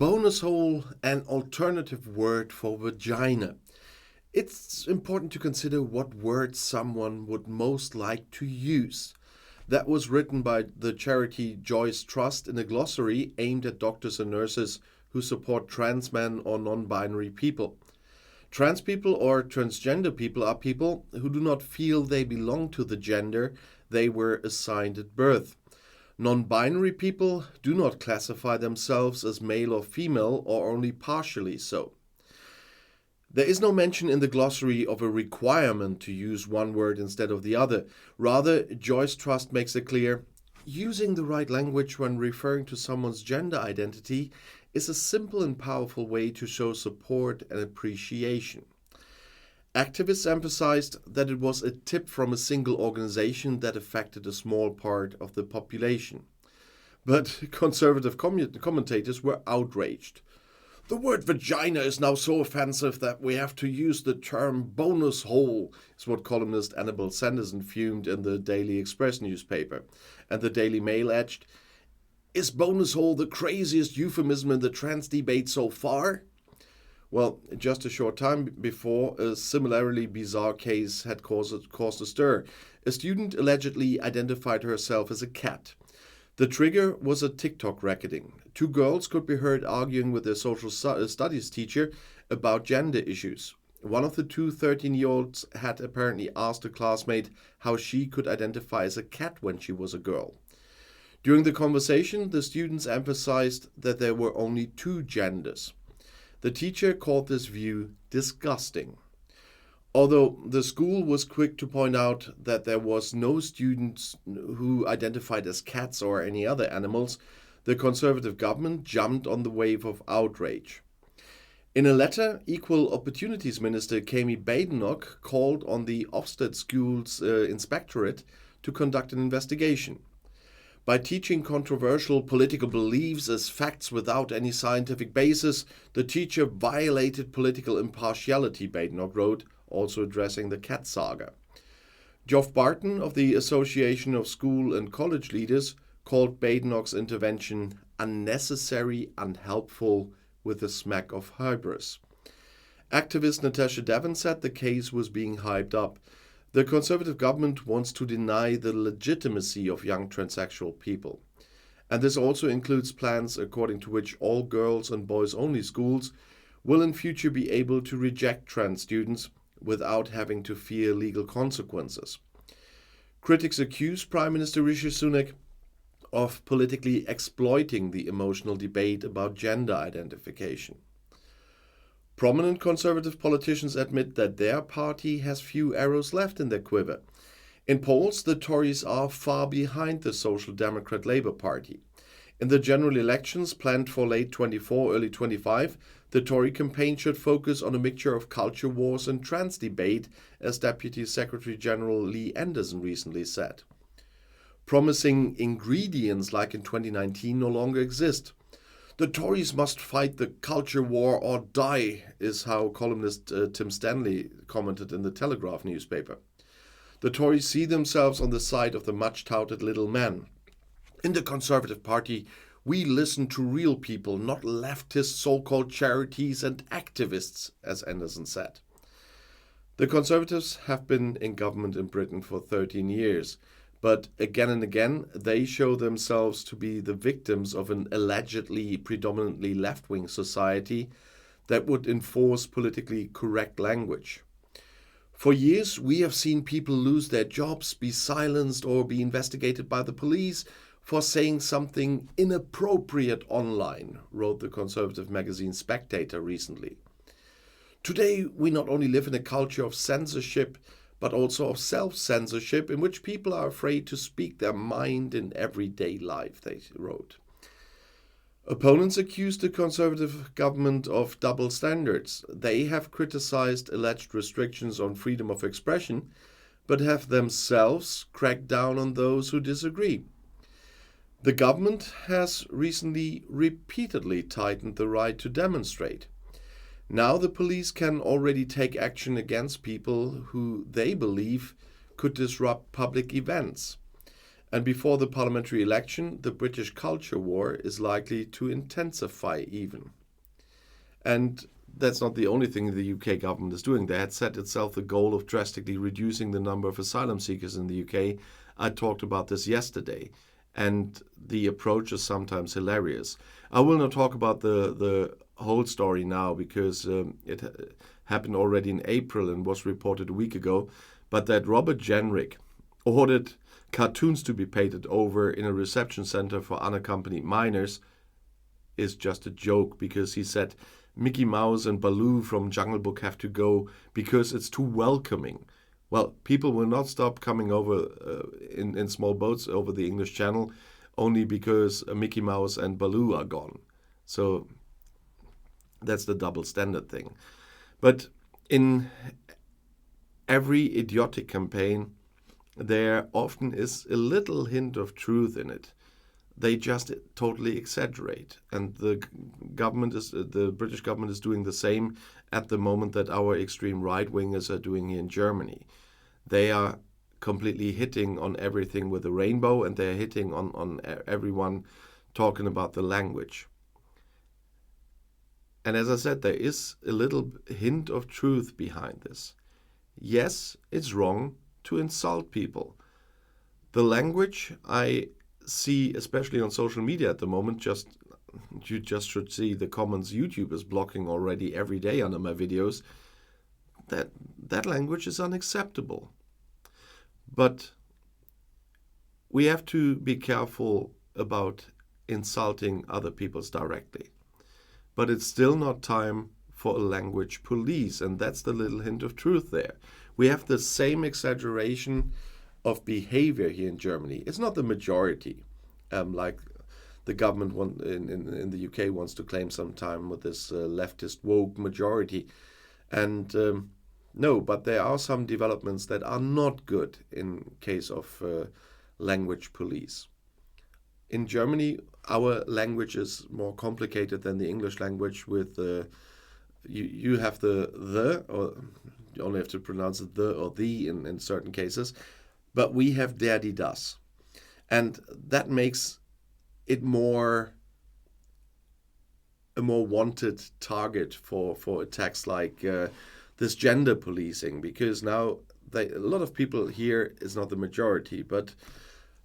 bonus hole, an alternative word for vagina. It's important to consider what word someone would most like to use. That was written by the charity Joyce Trust in a glossary aimed at doctors and nurses who support trans men or non-binary people. Trans people or transgender people are people who do not feel they belong to the gender they were assigned at birth. Non-binary people do not classify themselves as male or female or only partially so. There is no mention in the glossary of a requirement to use one word instead of the other. Rather, Joyce Trust makes it clear, using the right language when referring to someone's gender identity is a simple and powerful way to show support and appreciation. Activists emphasized that it was a tip from a single organization that affected a small part of the population. But conservative commentators were outraged. The word vagina is now so offensive that we have to use the term bonus hole, is what columnist Annabel Sanderson fumed in the Daily Express newspaper. And the Daily Mail edged, "Is bonus hole the craziest euphemism in the trans debate so far?" Well, just a short time before, a similarly bizarre case had caused a stir. A student allegedly identified herself as a cat. The trigger was a TikTok recording. Two girls could be heard arguing with their social studies teacher about gender issues. One of the two 13-year-olds had apparently asked a classmate how she could identify as a cat when she was a girl. During the conversation, the students emphasized that there were only two genders. The teacher called this view disgusting. Although the school was quick to point out that there was no students who identified as cats or any other animals, the Conservative government jumped on the wave of outrage. In a letter, Equal Opportunities Minister Kemi Badenoch called on the Ofsted School's inspectorate to conduct an investigation. By teaching controversial political beliefs as facts without any scientific basis, the teacher violated political impartiality, Badenoch wrote, also addressing the cat saga. Geoff Barton of the Association of School and College Leaders called Badenoch's intervention unnecessary, unhelpful, with a smack of hubris. Activist Natasha Devon said the case was being hyped up. The Conservative government wants to deny the legitimacy of young transsexual people. And this also includes plans according to which all girls and boys only schools will in future be able to reject trans students without having to fear legal consequences. Critics accuse Prime Minister Rishi Sunak of politically exploiting the emotional debate about gender identification. Prominent Conservative politicians admit that their party has few arrows left in their quiver. In polls, the Tories are far behind the Social Democrat Labour Party. In the general elections planned for late 24, early 25, the Tory campaign should focus on a mixture of culture wars and trans debate, as Deputy Secretary General Lee Anderson recently said. Promising ingredients like in 2019 no longer exist. The Tories must fight the culture war or die, is how columnist Tim Stanley commented in the Telegraph newspaper. The Tories see themselves on the side of the much-touted little man. In the Conservative Party, we listen to real people, not leftist so-called charities and activists, as Anderson said. The Conservatives have been in government in Britain for 13 years. But again and again, they show themselves to be the victims of an allegedly predominantly left-wing society that would enforce politically correct language. For years, we have seen people lose their jobs, be silenced, or be investigated by the police for saying something inappropriate online, wrote the conservative magazine Spectator recently. Today, we not only live in a culture of censorship, but also of self-censorship in which people are afraid to speak their mind in everyday life, they wrote. Opponents accused the Conservative government of double standards. They have criticized alleged restrictions on freedom of expression, but have themselves cracked down on those who disagree. The government has recently repeatedly tightened the right to demonstrate. Now the police can already take action against people who they believe could disrupt public events. And before the parliamentary election, the British culture war is likely to intensify even. And that's not the only thing the UK government is doing. They had set itself the goal of drastically reducing the number of asylum seekers in the UK. I talked about this yesterday, and the approach is sometimes hilarious. I will not talk about the whole story now because it happened already in April and was reported a week ago, but that Robert Jenrick ordered cartoons to be painted over in a reception center for unaccompanied minors is just a joke, because he said Mickey Mouse and Baloo from Jungle Book have to go because it's too welcoming. Well, people will not stop coming over in small boats over the English Channel only because Mickey Mouse and Baloo are gone. So that's the double standard thing. But in every idiotic campaign, there often is a little hint of truth in it. They just totally exaggerate, and the British government is doing the same at the moment that our extreme right-wingers are doing here in Germany. They are completely hitting on everything with a rainbow, and they're hitting on everyone talking about the language. And as I said, there is a little hint of truth behind this. Yes, it's wrong to insult people. The language I see, especially on social media at the moment, you just should see the comments YouTube is blocking already every day under my videos. That language is unacceptable. But we have to be careful about insulting other peoples directly. But it's still not time for a language police, and that's the little hint of truth there. We have the same exaggeration of behavior here in Germany. It's not the majority, like the government in the UK wants to claim sometime with this leftist woke majority. And no, but there are some developments that are not good in case of language police. In Germany, our language is more complicated than the English language. With you have the, or you only have to pronounce it the or the in certain cases. But we have der, die, das. And that makes it a more wanted target for attacks like this gender policing, because now a lot of people here, is not the majority, but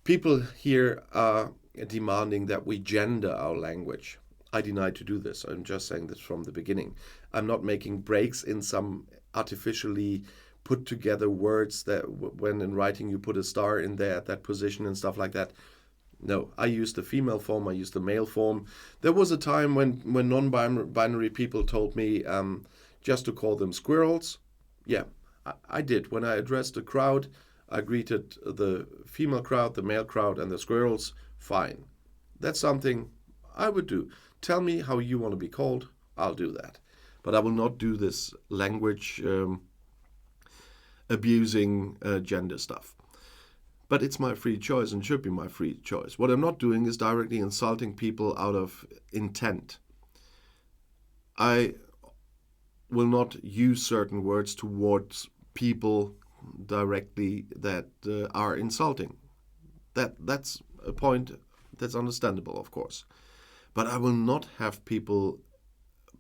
people here are demanding that we gender our language. I deny to do this. I'm just saying this from the beginning. I'm not making breaks in some artificially put together words that when in writing you put a star in there at that position and stuff like that. No, I use the female form, I use the male form. There was a time when non-binary people told me just to call them squirrels. Yeah, I did. When I addressed the crowd, I greeted the female crowd, the male crowd, and the squirrels. Fine. That's something I would do. Tell me how you want to be called, I'll do that. But I will not do this language abusing gender stuff. But it's my free choice and should be my free choice. What I'm not doing is directly insulting people out of intent. I will not use certain words towards people directly that are insulting. That's a point that's understandable, of course. But I will not have people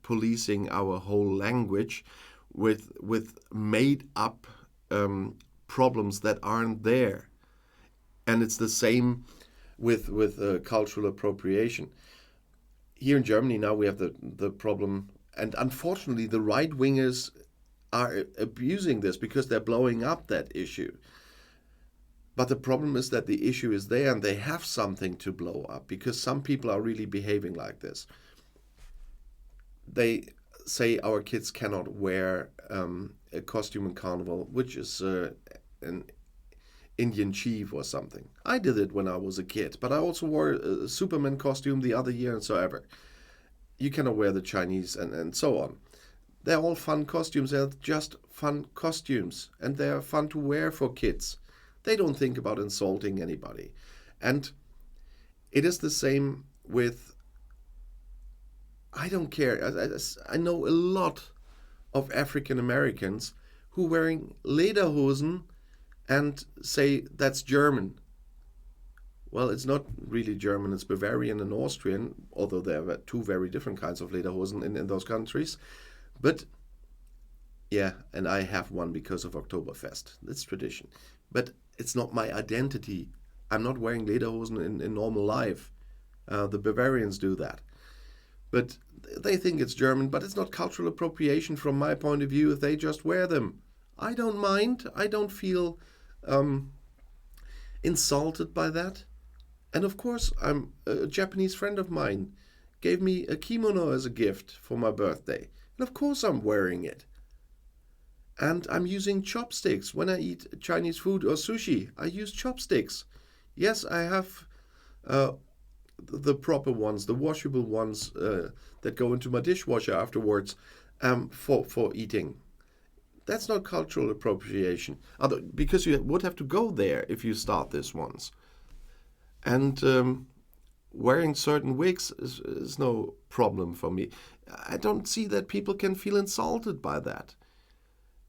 policing our whole language with made up problems that aren't there. And it's the same with cultural appropriation. Here in Germany now we have the problem, and unfortunately the right-wingers are abusing this because they're blowing up that issue. But the problem is that the issue is there and they have something to blow up, because some people are really behaving like this. They say our kids cannot wear a costume in Carnival, which is an Indian chief or something. I did it when I was a kid, but I also wore a Superman costume the other year and so ever. You cannot wear the Chinese and so on. They're all fun costumes. They're just fun costumes, and they're fun to wear for kids. They don't think about insulting anybody. And it is the same with, I don't care. I know a lot of African Americans who wearing lederhosen and say that's German. Well, it's not really German, it's Bavarian and Austrian, although there are two very different kinds of lederhosen in those countries. But yeah, and I have one because of Oktoberfest. It's tradition. But it's not my identity. I'm not wearing lederhosen in normal life. The Bavarians do that. But they think it's German, but it's not cultural appropriation from my point of view if they just wear them. I don't mind. I don't feel insulted by that. And of course, a Japanese friend of mine gave me a kimono as a gift for my birthday. And of course, I'm wearing it. And I'm using chopsticks. When I eat Chinese food or sushi, I use chopsticks. Yes, I have the proper ones, the washable ones that go into my dishwasher afterwards for eating. That's not cultural appropriation, because you would have to go there if you start this once. And wearing certain wigs is no problem for me. I don't see that people can feel insulted by that.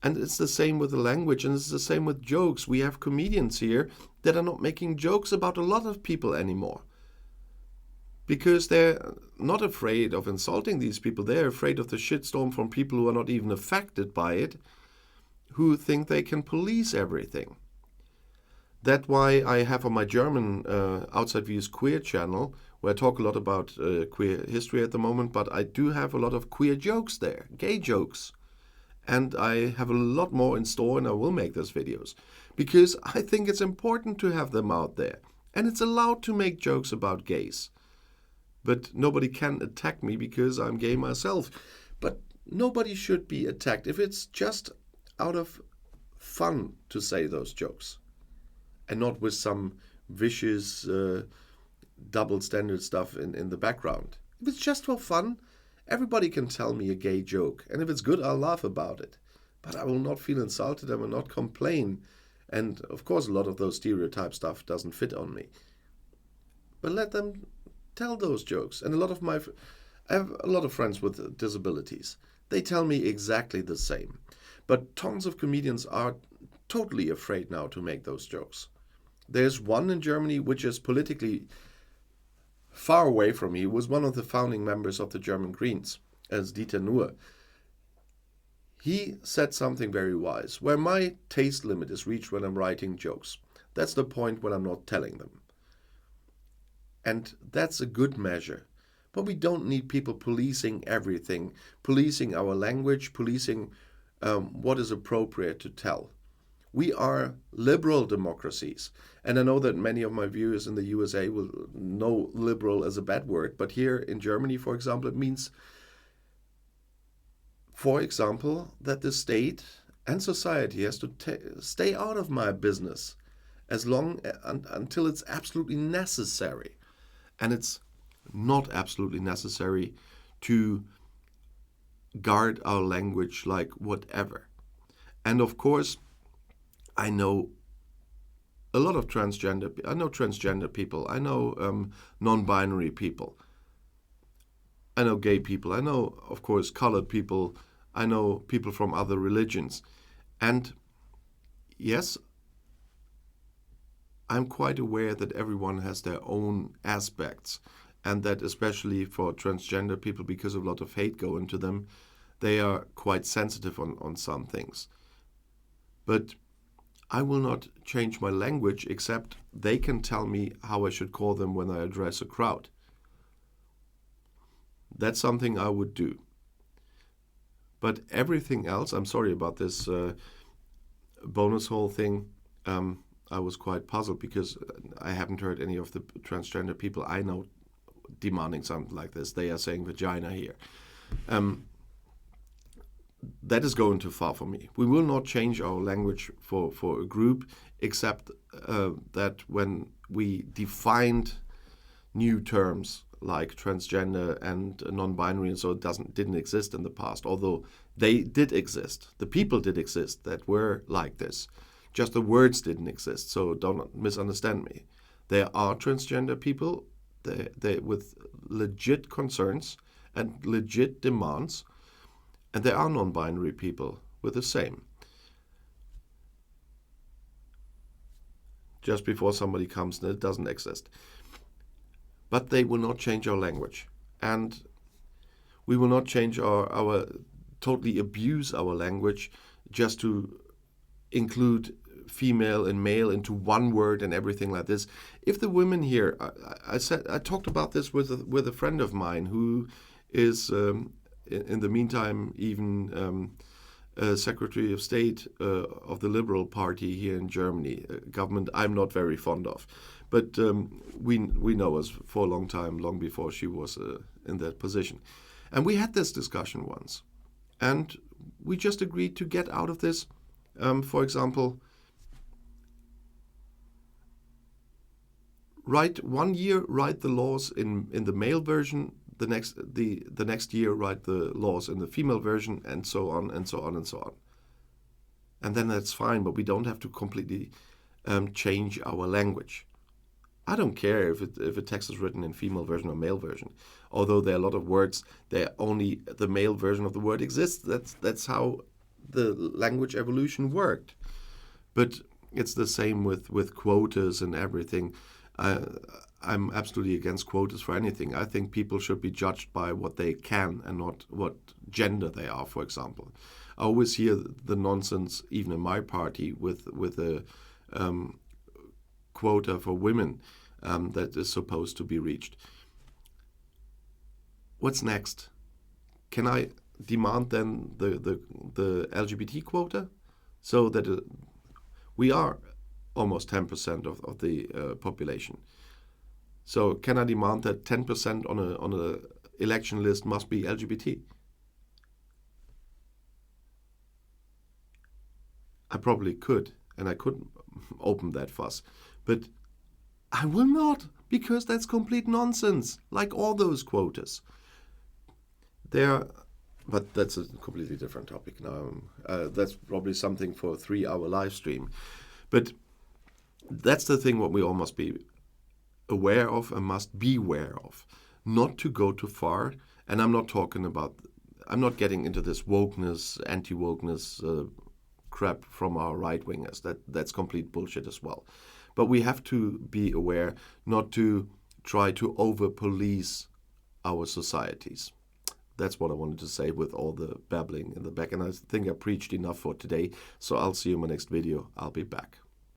And it's the same with the language, and it's the same with jokes. We have comedians here that are not making jokes about a lot of people anymore. Because they're not afraid of insulting these people. They're afraid of the shitstorm from people who are not even affected by it, who think they can police everything. That's why I have on my German Outside Views Queer channel, where I talk a lot about queer history at the moment, but I do have a lot of queer jokes there, gay jokes. And I have a lot more in store, and I will make those videos. Because I think it's important to have them out there. And it's allowed to make jokes about gays. But nobody can attack me because I'm gay myself. But nobody should be attacked if it's just out of fun to say those jokes. And not with some vicious double standard stuff in the background. If it's just for fun, everybody can tell me a gay joke. And if it's good, I'll laugh about it. But I will not feel insulted. I will not complain. And of course, a lot of those stereotype stuff doesn't fit on me. But let them tell those jokes. And I have a lot of friends with disabilities. They tell me exactly the same. But tons of comedians are totally afraid now to make those jokes. There's one in Germany which is politically far away from me, was one of the founding members of the German Greens, as Dieter Nuhr. He said something very wise, where my taste limit is reached when I'm writing jokes. That's the point when I'm not telling them. And that's a good measure. But we don't need people policing everything, policing our language, policing what is appropriate to tell. We are liberal democracies. And I know that many of my viewers in the USA will know liberal as a bad word, but here in Germany, for example, it means, for example, that the state and society has to stay out of my business as long until it's absolutely necessary. And it's not absolutely necessary to guard our language like whatever. And of course, I know a lot of transgender people. I know non-binary people. I know gay people. I know, of course, colored people. I know people from other religions. And yes, I'm quite aware that everyone has their own aspects, and that especially for transgender people, because of a lot of hate going to them, they are quite sensitive on some things. But I will not change my language, except they can tell me how I should call them when I address a crowd. That's something I would do. But everything else, I'm sorry about this bonus hole thing. I was quite puzzled because I haven't heard any of the transgender people I know demanding something like this. They are saying vagina here. That is going too far for me. We will not change our language for a group, except that when we defined new terms like transgender and non-binary, and so it didn't exist in the past, although they did exist. The people did exist that were like this. Just the words didn't exist, so don't misunderstand me. There are transgender people they with legit concerns and legit demands, and there are non-binary people with the same. just before somebody comes and it doesn't exist. But they will not change our language. And we will not change our totally abuse our language just to include female and male into one word and everything like this. If the women here, I talked about this with a friend of mine who is in the meantime even Secretary of State of the Liberal Party here in Germany, a government I'm not very fond of. But we know us for a long time, long before she was in that position. And we had this discussion once. And we just agreed to get out of this. For example, write 1 year, write the laws in the male version, the next year write the laws in the female version, and so on and so on and so on. And then that's fine, but we don't have to completely change our language. I don't care if a text is written in female version or male version. Although there are a lot of words, only the male version of the word exists. That's how the language evolution worked. But it's the same with quotas and everything. I'm absolutely against quotas for anything. I think people should be judged by what they can and not what gender they are, for example. I always hear the nonsense, even in my party, with a quota for women that is supposed to be reached. What's next? Can I demand then the LGBT quota so that we are almost 10% of the population? So can I demand that 10% on a election list must be LGBT? I probably could, and I could open that fuss, but I will not, because that's complete nonsense, like all those quotas. But that's a completely different topic now. That's probably something for a 3-hour live stream. But that's the thing what we all must be aware of and must beware of. Not to go too far. And I'm not getting into this wokeness, anti-wokeness crap from our right-wingers. That's complete bullshit as well. But we have to be aware not to try to over-police our societies. That's what I wanted to say with all the babbling in the back. And I think I preached enough for today. So I'll see you in my next video. I'll be back.